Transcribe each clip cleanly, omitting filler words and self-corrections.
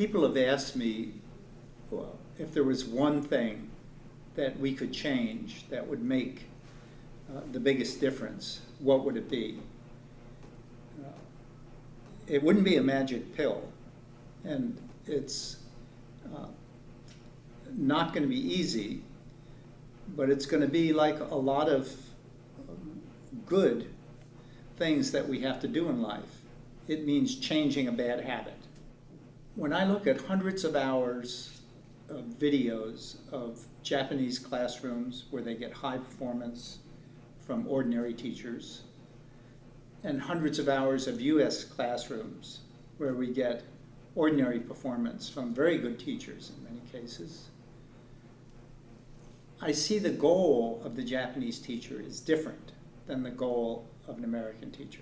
People have asked me, well, if there was one thing that we could change that would make the biggest difference, what would it be? It wouldn't be a magic pill, and it's not going to be easy, but it's going to be like a lot of good things that we have to do in life. It means changing a bad habit. When I look at hundreds of hours of videos of Japanese classrooms where they get high performance from ordinary teachers, and hundreds of hours of US classrooms where we get ordinary performance from very good teachers in many cases, I see the goal of the Japanese teacher is different than the goal of an American teacher.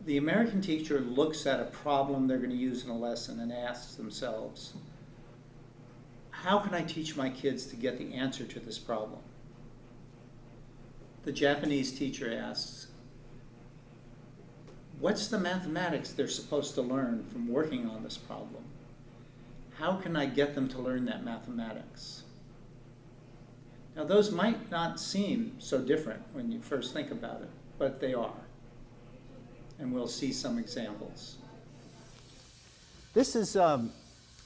The American teacher looks at a problem they're going to use in a lesson and asks themselves, how can I teach my kids to get the answer to this problem? The Japanese teacher asks, what's the mathematics they're supposed to learn from working on this problem? How can I get them to learn that mathematics? Now, those might not seem so different when you first think about it, but they are. And we'll see some examples. This is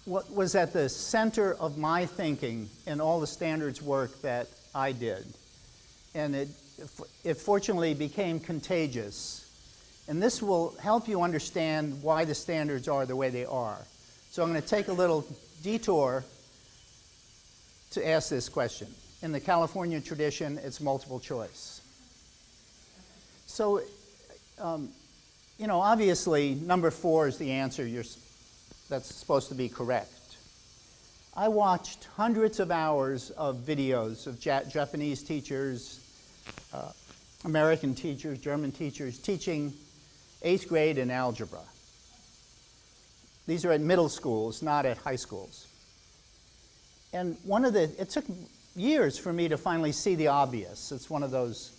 what was at the center of my thinking in all the standards work that I did. And it fortunately became contagious. And this will help you understand why the standards are the way they are. So I'm going to take a little detour to ask this question. In the California tradition, it's multiple choice. So, you know, obviously, number 4 is the answer that's supposed to be correct. I watched hundreds of hours of videos of Japanese teachers, American teachers, German teachers teaching 8th grade in algebra. These are at middle schools, not at high schools. And it took years for me to finally see the obvious. It's one of those.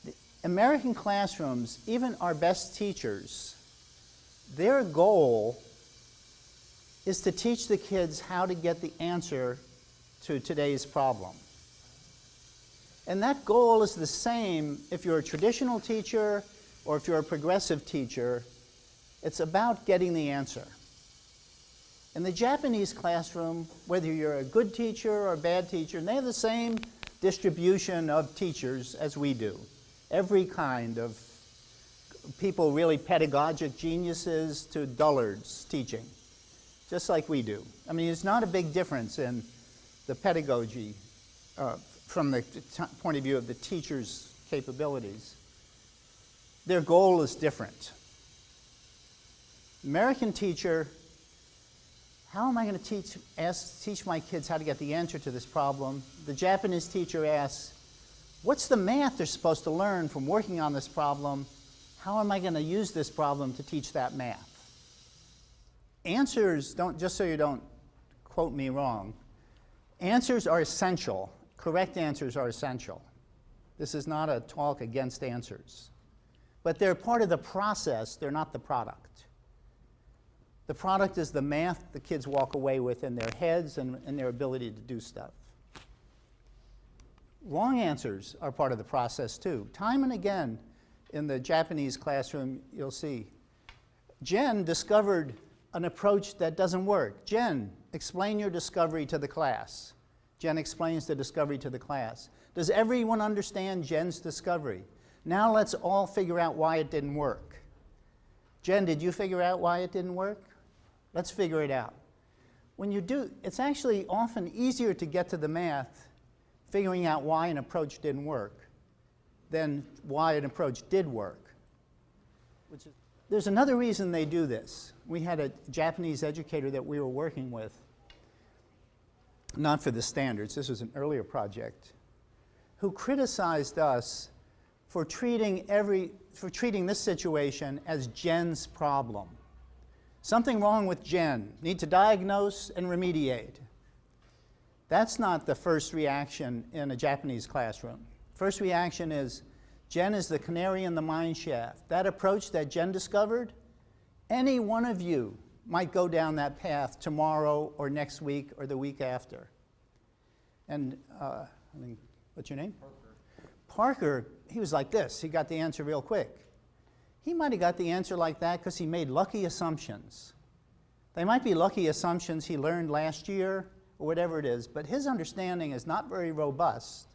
The American classrooms, even our best teachers, their goal is to teach the kids how to get the answer to today's problem. And that goal is the same if you're a traditional teacher or if you're a progressive teacher. It's about getting the answer. In the Japanese classroom, whether you're a good teacher or a bad teacher, they have the same distribution of teachers as we do. Every kind of people, really pedagogic geniuses to dullards teaching, just like we do. I mean, there's not a big difference in the pedagogy from the point of view of the teacher's capabilities. Their goal is different. American teacher, how am I going to teach my kids how to get the answer to this problem? The Japanese teacher asks, what's the math they're supposed to learn from working on this problem? How am I going to use this problem to teach that math? Answers, just so you don't quote me wrong, answers are essential. Correct answers are essential. This is not a talk against answers. But they're part of the process, they're not the product. The product is the math the kids walk away with in their heads and their ability to do stuff. Wrong answers are part of the process too. Time and again in the Japanese classroom, you'll see, Jen discovered an approach that doesn't work. Jen, explain your discovery to the class. Jen explains the discovery to the class. Does everyone understand Jen's discovery? Now let's all figure out why it didn't work. Jen, did you figure out why it didn't work? Let's figure it out. When you do, it's actually often easier to get to the math figuring out why an approach didn't work than why an approach did work. There's another reason they do this. We had a Japanese educator that we were working with, not for the standards, this was an earlier project, who criticized us for treating this situation as Jen's problem. Something wrong with Jen. Need to diagnose and remediate. That's not the first reaction in a Japanese classroom. First reaction is, Jen is the canary in the mine shaft. That approach that Jen discovered, any one of you might go down that path tomorrow or next week or the week after. And what's your name? Parker, he was like this. He got the answer real quick. He might have got the answer like that because he made lucky assumptions. They might be lucky assumptions he learned last year or whatever it is, but his understanding is not very robust.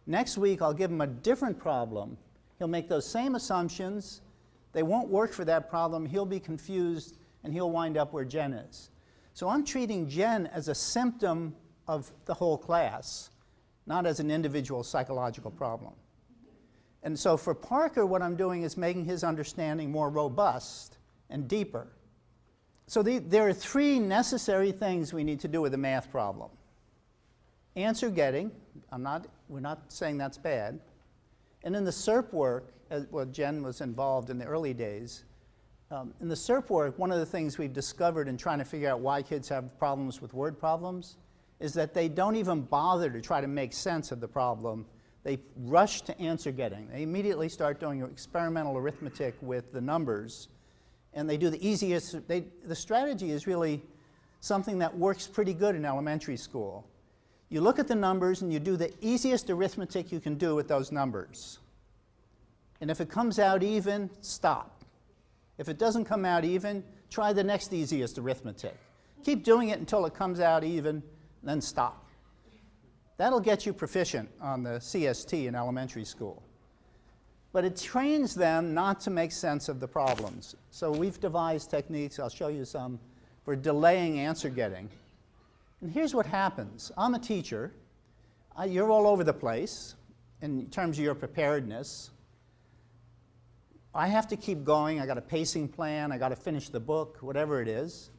Next week, I'll give him a different problem. He'll make those same assumptions. They won't work for that problem. He'll be confused, and he'll wind up where Jen is. So I'm treating Jen as a symptom of the whole class, not as an individual psychological problem. And so for Parker, what I'm doing is making his understanding more robust and deeper. So there are three necessary things we need to do with a math problem. Answer getting, we're not saying that's bad. And in the SERP work, Jen was involved in the early days, in the SERP work, one of the things we've discovered in trying to figure out why kids have problems with word problems is that they don't even bother to try to make sense of the problem. They rush to answer getting. They immediately start doing experimental arithmetic with the numbers, and they do the easiest. The strategy is really something that works pretty good in elementary school. You look at the numbers and you do the easiest arithmetic you can do with those numbers. And if it comes out even, stop. If it doesn't come out even, try the next easiest arithmetic. Keep doing it until it comes out even, then stop. That'll get you proficient on the CST in elementary school. But it trains them not to make sense of the problems. So we've devised techniques, I'll show you some, for delaying answer getting. And here's what happens. I'm a teacher. You're all over the place in terms of your preparedness. I have to keep going. I got a pacing plan. I got to finish the book, whatever it is.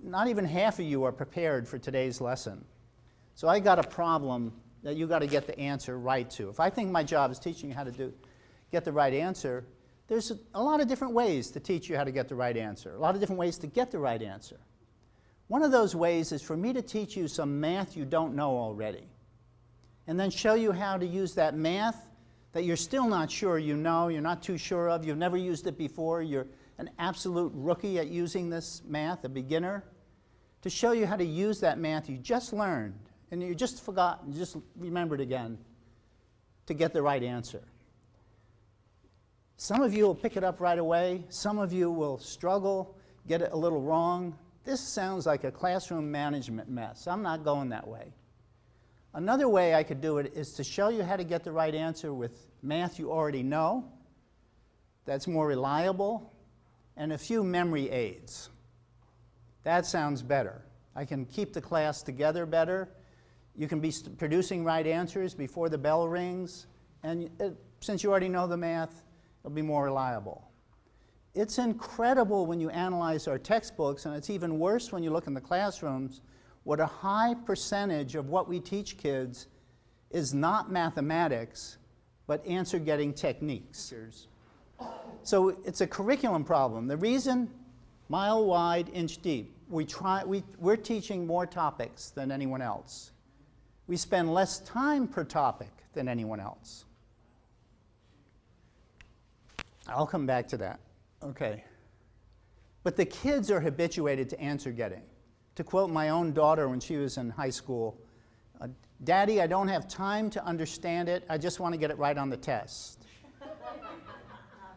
Not even half of you are prepared for today's lesson. So I got a problem that you got to get the answer right to. If I think my job is teaching you how to get the right answer, there's a lot of different ways to teach you how to get the right answer, a lot of different ways to get the right answer. One of those ways is for me to teach you some math you don't know already, and then show you how to use that math that you're still not sure you know, you're not too sure of, you've never used it before, you're an absolute rookie at using this math, a beginner, to show you how to use that math you just learned, and you just forgot, you just remembered again, to get the right answer. Some of you will pick it up right away. Some of you will struggle, get it a little wrong. This sounds like a classroom management mess. I'm not going that way. Another way I could do it is to show you how to get the right answer with math you already know, that's more reliable, and a few memory aids. That sounds better. I can keep the class together better. You can be producing right answers before the bell rings, and since you already know the math, it'll be more reliable. It's incredible when you analyze our textbooks, and it's even worse when you look in the classrooms, what a high percentage of what we teach kids is not mathematics, but answer-getting techniques. So it's a curriculum problem. The reason, mile wide, inch deep, we're teaching more topics than anyone else. We spend less time per topic than anyone else. I'll come back to that. Okay. But the kids are habituated to answer getting. To quote my own daughter when she was in high school, "Daddy, I don't have time to understand it. I just want to get it right on the test."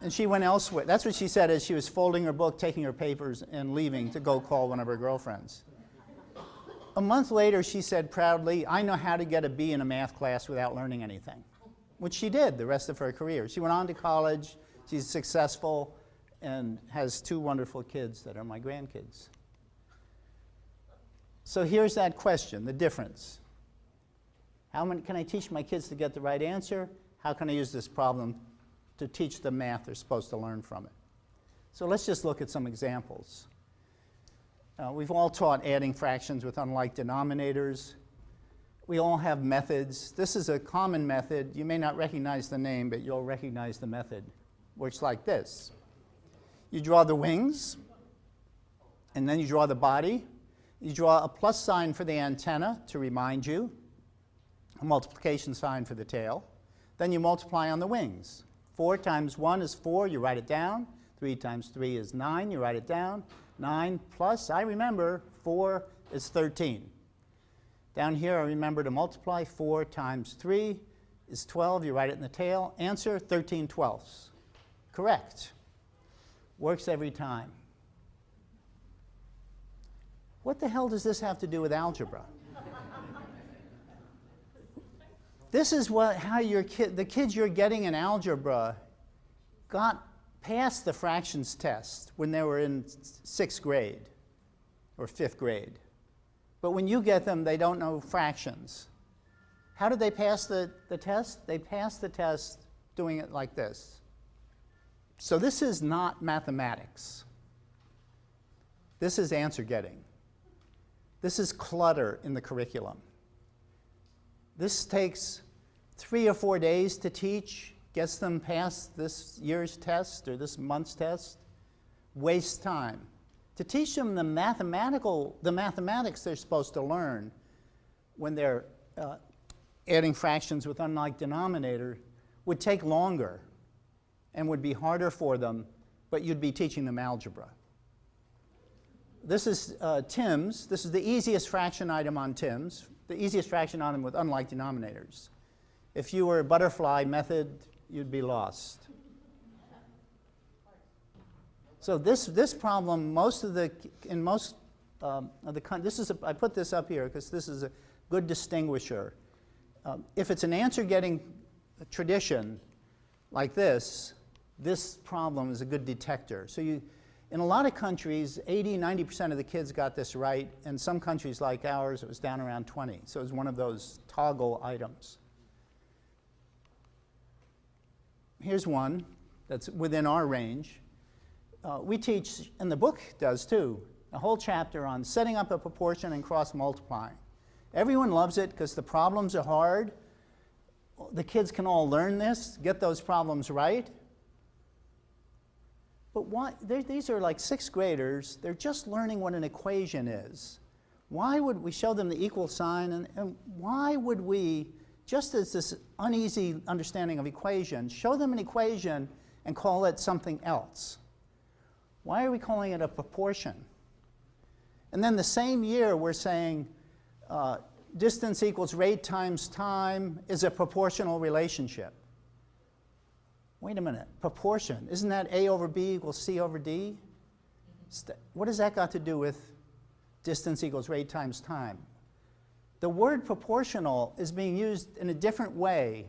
And she went elsewhere. That's what she said as she was folding her book, taking her papers, and leaving to go call one of her girlfriends. A month later, she said proudly, "I know how to get a B in a math class without learning anything," which she did the rest of her career. She went on to college. She's successful and has two wonderful kids that are my grandkids. So here's that question, the difference. How can I teach my kids to get the right answer? How can I use this problem to teach the math they're supposed to learn from it? So let's just look at some examples. We've all taught adding fractions with unlike denominators. We all have methods. This is a common method. You may not recognize the name, but you'll recognize the method. Works like this. You draw the wings, and then you draw the body. You draw a plus sign for the antenna to remind you, a multiplication sign for the tail. Then you multiply on the wings. 4 times 1 is 4, you write it down. 3 times 3 is 9, you write it down. 9 plus, I remember, 4 is 13. Down here, I remember to multiply. 4 times 3 is 12. You write it in the tail. Answer, 13/12. Correct. Works every time. What the hell does this have to do with algebra? This is how the kids you're getting in algebra got past the fractions test when they were in 6th grade or 5th grade. But when you get them, they don't know fractions. How did they pass the test? They passed the test doing it like this. So this is not mathematics. This is answer getting. This is clutter in the curriculum. This takes 3 or 4 days to teach, gets them past this year's test or this month's test, wastes time. To teach them the mathematics they're supposed to learn when they're adding fractions with unlike denominator would take longer and would be harder for them, but you'd be teaching them algebra. This is Tim's. This is the easiest fraction item on Tim's, the easiest fraction item with unlike denominators. If you were a butterfly method, you'd be lost. So this problem, I put this up here because this is a good distinguisher. If it's an answer-getting tradition like this problem is a good detector. So in a lot of countries, 80–90% of the kids got this right. In some countries like ours, it was down around 20. So it was one of those toggle items. Here's one that's within our range. We teach, and the book does too, a whole chapter on setting up a proportion and cross-multiplying. Everyone loves it because the problems are hard. The kids can all learn this, get those problems right. But why? These are like 6th graders. They're just learning what an equation is. Why would we show them the equal sign? And why would we, just as this uneasy understanding of equations, show them an equation and call it something else? Why are we calling it a proportion? And then the same year, we're saying distance equals rate times time is a proportional relationship. Wait a minute, proportion. Isn't that A over B equals C over D? What has that got to do with distance equals rate times time? The word proportional is being used in a different way.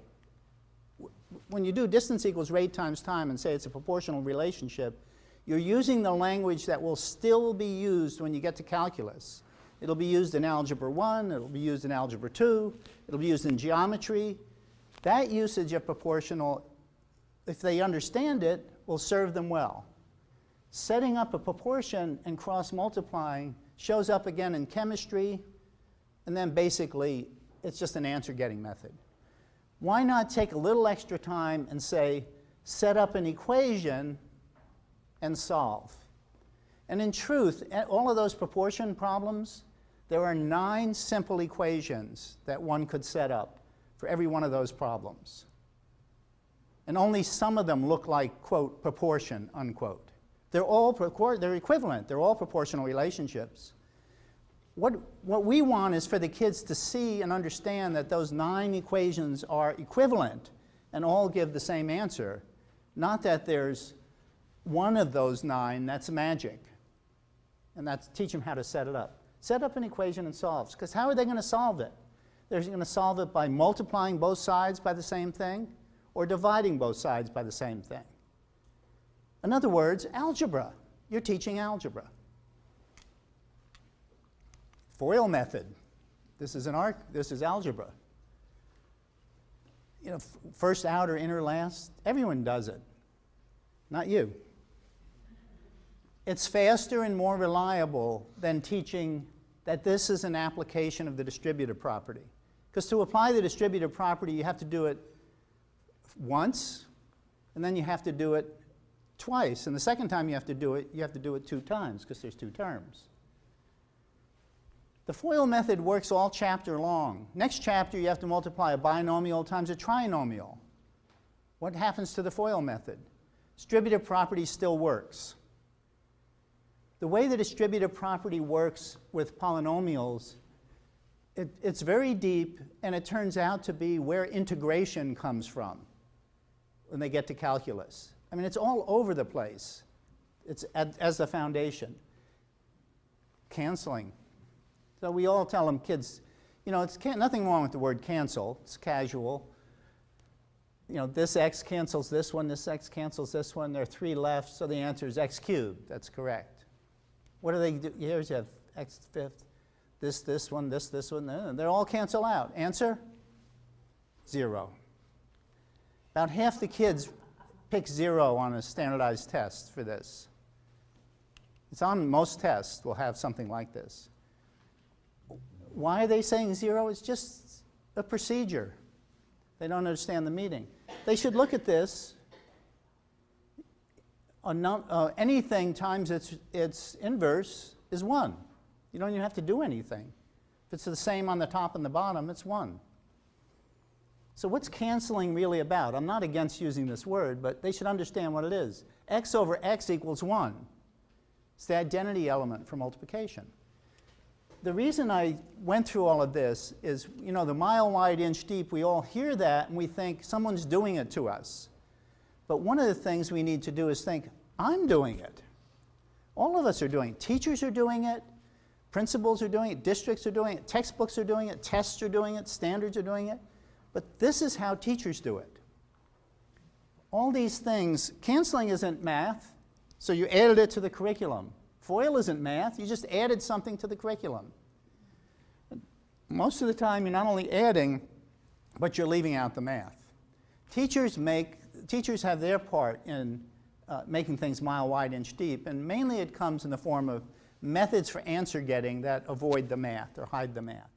When you do distance equals rate times time and say it's a proportional relationship, you're using the language that will still be used when you get to calculus. It'll be used in Algebra 1, it'll be used in Algebra 2, it'll be used in geometry. That usage of proportional, if they understand it, will serve them well. Setting up a proportion and cross-multiplying shows up again in chemistry, and then basically it's just an answer-getting method. Why not take a little extra time and say, set up an equation and solve? And in truth, all of those proportion problems, there are 9 simple equations that one could set up for every one of those problems. And only some of them look like, quote, proportion, unquote. They're equivalent. They're all proportional relationships. What we want is for the kids to see and understand that those 9 equations are equivalent and all give the same answer, not that there's one of those 9 that's magic. And that's teach them how to set it up. Set up an equation and solve. Because how are they going to solve it? They're going to solve it by multiplying both sides by the same thing or dividing both sides by the same thing. In other words, algebra. You're teaching algebra. FOIL method. This is algebra. You know, first out or inner last, everyone does it. Not you. It's faster and more reliable than teaching that this is an application of the distributive property. Because to apply the distributive property, you have to do it once, and then you have to do it twice. And the second time you have to do it 2 times, because there's 2 terms. The FOIL method works all chapter long. Next chapter, you have to multiply a binomial times a trinomial. What happens to the FOIL method? Distributive property still works. The way the distributive property works with polynomials, it's very deep, and it turns out to be where integration comes from when they get to calculus. I mean, it's all over the place. It's as the foundation. Canceling. So we all tell them, kids, you know, it's nothing wrong with the word cancel. It's casual. You know, this x cancels this one, this x cancels this one. There are 3 left, so the answer is x cubed. That's correct. What do they do? Here's you have x fifth, this one, this one. They all cancel out. Answer? 0. About half the kids pick 0 on a standardized test for this. It's on most tests will have something like this. Why are they saying 0? It's just a procedure. They don't understand the meaning. They should look at this. Anything times its inverse is 1. You don't even have to do anything. If it's the same on the top and the bottom, it's 1. So what's canceling really about? I'm not against using this word, but they should understand what it is. X over x equals 1. It's the identity element for multiplication. The reason I went through all of this is, you know, the mile wide, inch deep, we all hear that and we think someone's doing it to us. But one of the things we need to do is think, I'm doing it. All of us are doing it. Teachers are doing it. Principals are doing it. Districts are doing it. Textbooks are doing it. Tests are doing it. Standards are doing it. But this is how teachers do it. All these things, canceling isn't math, so you added it to the curriculum. FOIL isn't math, you just added something to the curriculum. Most of the time, you're not only adding, but you're leaving out the math. Teachers have their part in making things mile wide, inch deep, and mainly it comes in the form of methods for answer getting that avoid the math or hide the math.